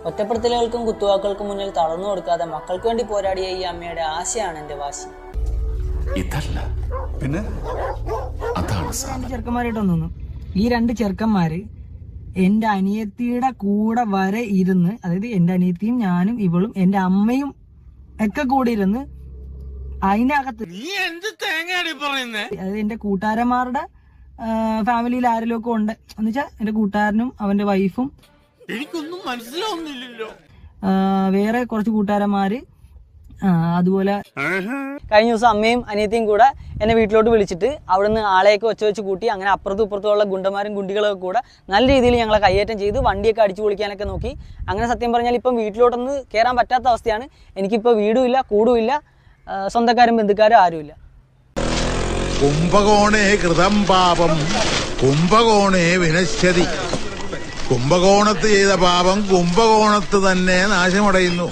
ഒറ്റപ്പെടുത്തലുകൾക്കും കുത്തുവാക്കുകൾക്കും മുന്നിൽ തളർന്നു കൊടുക്കാതെ മക്കൾക്ക് വേണ്ടി പോരാടിയ ഈ അമ്മയുടെ ആശയാണ് എന്റെ വാശി. ഇതല്ല പിന്നെ അതാണ് ചെറുക്കന്മാരായിട്ട് തോന്നുന്നു. ഈ 2 ചെറുക്കന്മാര് എന്റെ അനിയത്തിയുടെ കൂടെ വരെ ഇരുന്ന്, അതായത് എന്റെ അനിയത്തിയും ഞാനും ഇവളും എന്റെ അമ്മയും ഒക്കെ കൂടി ഇരുന്ന് അതിനകത്ത്, അതായത് എന്റെ കൂട്ടുകാരന്മാരുടെ ഫാമിലിയിൽ ആരെങ്കിലും ഒക്കെ ഉണ്ട് എന്ന് വെച്ചാൽ എന്റെ കൂട്ടുകാരനും അവന്റെ വൈഫും എനിക്കൊന്നും മനസ്സിലാവുന്നില്ലല്ലോ. വേറെ കുറച്ച് കൂട്ടുകാരന്മാര് അതുപോലെ കഴിഞ്ഞ ദിവസം അമ്മയും അനിയത്തിയും കൂടെ എന്നെ വീട്ടിലോട്ട് വിളിച്ചിട്ട് അവിടുന്ന് ആളെയൊക്കെ വെച്ച് കൂട്ടി. അങ്ങനെ അപ്പുറത്തും ഇപ്പുറത്തുള്ള ഗുണ്ടന്മാരും ഗുണ്ടികളൊക്കെ കൂടെ നല്ല രീതിയിൽ ഞങ്ങളെ കയ്യേറ്റം ചെയ്ത് വണ്ടിയൊക്കെ അടിച്ചു പൊളിക്കാനൊക്കെ നോക്കി. അങ്ങനെ സത്യം പറഞ്ഞാൽ ഇപ്പം വീട്ടിലോട്ടൊന്ന് കയറാൻ പറ്റാത്ത അവസ്ഥയാണ്. എനിക്കിപ്പോൾ വീടുമില്ല, കൂടുമില്ല, സ്വന്തക്കാരും ബന്ധുക്കാരും ആരുമില്ല. കുംഭകോണേ കൃതം പാപം കുംഭകോണേ വിനശ്യതി. കുംഭകോണത്ത് ചെയ്ത പാപം കുംഭകോണത്ത് തന്നെ നാശമടയുന്നു.